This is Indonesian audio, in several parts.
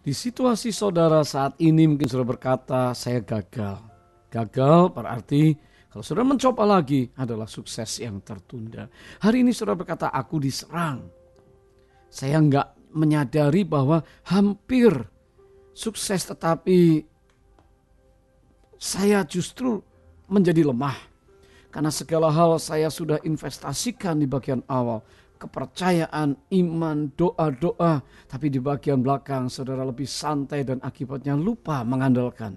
Di situasi saudara saat ini mungkin saudara berkata, saya gagal. Gagal berarti kalau saudara mencoba lagi adalah sukses yang tertunda. Hari ini saudara berkata, aku diserang. Saya enggak menyadari bahwa hampir sukses tetapi saya justru menjadi lemah. Karena segala hal saya sudah investasikan di bagian awal. Kepercayaan, iman, doa-doa. Tapi di bagian belakang saudara lebih santai dan akibatnya lupa mengandalkan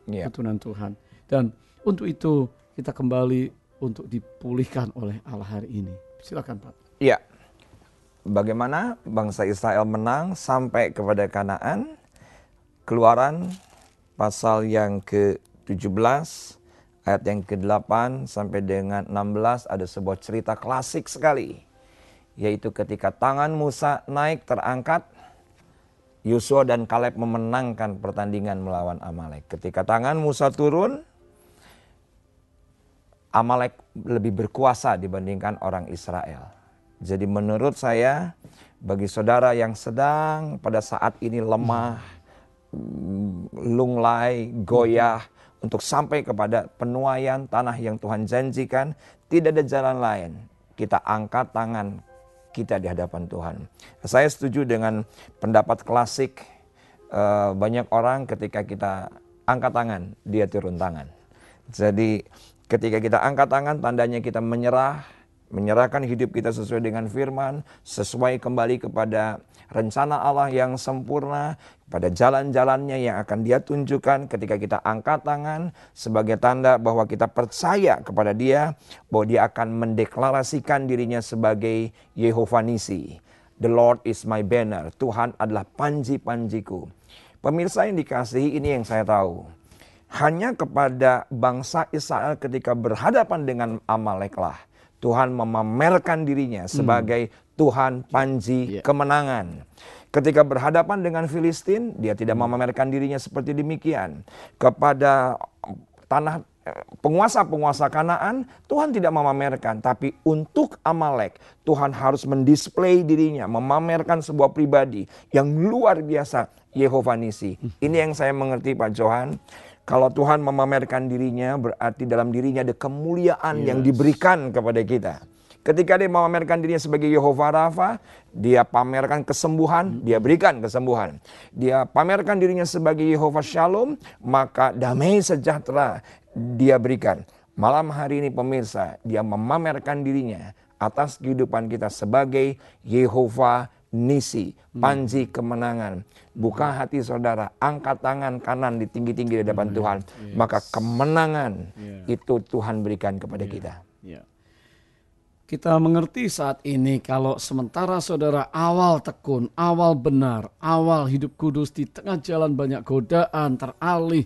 ketuhanan Tuhan. Dan untuk itu kita kembali untuk dipulihkan oleh Allah hari ini. Silakan Pak. Iya. Bagaimana bangsa Israel menang sampai kepada Kanaan? Keluaran pasal yang ke-17 ayat yang ke-8 sampai dengan 16 ada sebuah cerita klasik sekali. Yaitu ketika tangan Musa naik terangkat, Yosua dan Kaleb memenangkan pertandingan melawan Amalek. Ketika tangan Musa turun, Amalek lebih berkuasa dibandingkan orang Israel. Jadi menurut saya, bagi saudara yang sedang pada saat ini lemah, lunglai, goyah, untuk sampai kepada penuaian tanah yang Tuhan janjikan, tidak ada jalan lain. Kita angkat tangan kita di hadapan Tuhan. Saya setuju dengan pendapat klasik, banyak orang ketika kita angkat tangan, dia turun tangan. Jadi ketika kita angkat tangan, tandanya kita menyerahkan hidup kita sesuai dengan firman, sesuai kembali kepada rencana Allah yang sempurna, pada jalan-jalannya yang akan Dia tunjukkan. Ketika kita angkat tangan sebagai tanda bahwa kita percaya kepada Dia, bahwa Dia akan mendeklarasikan dirinya sebagai Yehova Nisi. The Lord is my banner. Tuhan adalah panji-panjiku. Pemirsa yang dikasihi, ini yang saya tahu. Hanya kepada bangsa Israel ketika berhadapan dengan Amaleklah Tuhan memamerkan dirinya sebagai Tuhan panji kemenangan. Ketika berhadapan dengan Filistin, dia tidak memamerkan dirinya seperti demikian. Kepada tanah penguasa-penguasa Kanaan, Tuhan tidak memamerkan. Tapi untuk Amalek, Tuhan harus mendisplay dirinya, memamerkan sebuah pribadi yang luar biasa, Yehova Nisi. Ini yang saya mengerti Pak Johan. Kalau Tuhan memamerkan dirinya, berarti dalam dirinya ada kemuliaan yang diberikan kepada kita. Ketika dia memamerkan dirinya sebagai Yehova Rafa, dia pamerkan kesembuhan, dia berikan kesembuhan. Dia pamerkan dirinya sebagai Yehova Shalom, maka damai sejahtera dia berikan. Malam hari ini pemirsa, dia memamerkan dirinya atas kehidupan kita sebagai Yehova Nisi, panji kemenangan. Buka hati saudara, angkat tangan kanan di tinggi-tinggi di hadapan Tuhan. Maka kemenangan itu Tuhan berikan kepada kita. Kita mengerti saat ini kalau sementara saudara awal tekun, awal benar, awal hidup kudus, di tengah jalan banyak godaan, teralih,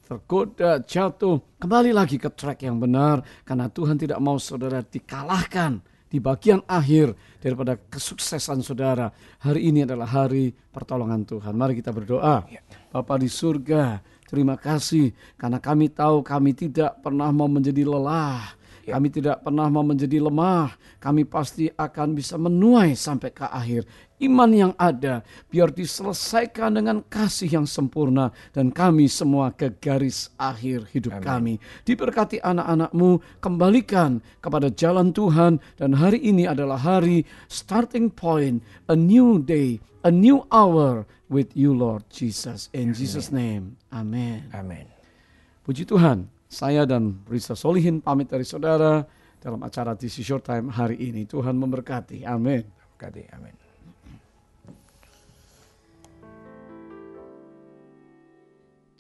tergoda, jatuh. Kembali lagi ke track yang benar karena Tuhan tidak mau saudara dikalahkan di bagian akhir daripada kesuksesan saudara. Hari ini adalah hari pertolongan Tuhan. Mari kita berdoa. Bapa di surga, terima kasih karena kami tahu kami tidak pernah mau menjadi lelah. Kami tidak pernah mau menjadi lemah. Kami pasti akan bisa menuai sampai ke akhir. Iman yang ada biar diselesaikan dengan kasih yang sempurna. Dan kami semua ke garis akhir hidup kami. Diberkati anak-anakmu, kembalikan kepada jalan Tuhan. Dan hari ini adalah hari starting point, a new day, a new hour with you Lord Jesus. In Jesus' name, amen. Amin. Puji Tuhan. Saya dan Risa Solihin pamit dari saudara dalam acara This is Your Time hari ini. Tuhan memberkati. Amin. Berkati. Amin.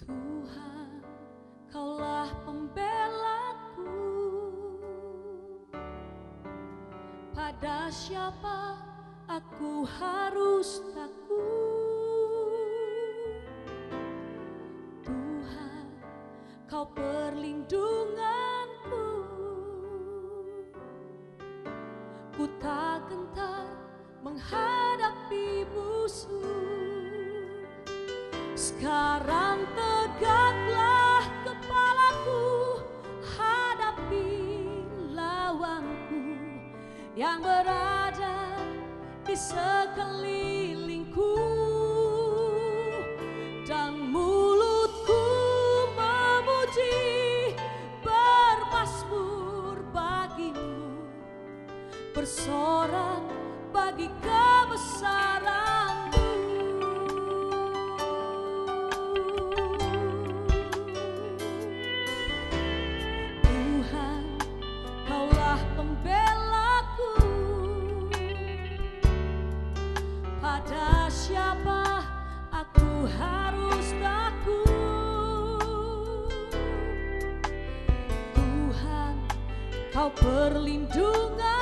Tuhan, Kaulah pembelaku. Pada siapa aku harus takut? Kau perlindunganku, ku tak gentar menghadapi musuh. Sekarang tegaklah kepalaku, hadapi lawanku yang berada di sekelilingku. bersorak bagi kebesaran-Mu. Tuhan, Kaulah pembelaku. Pada siapa aku harus takut? Tuhan, Kau perlindungan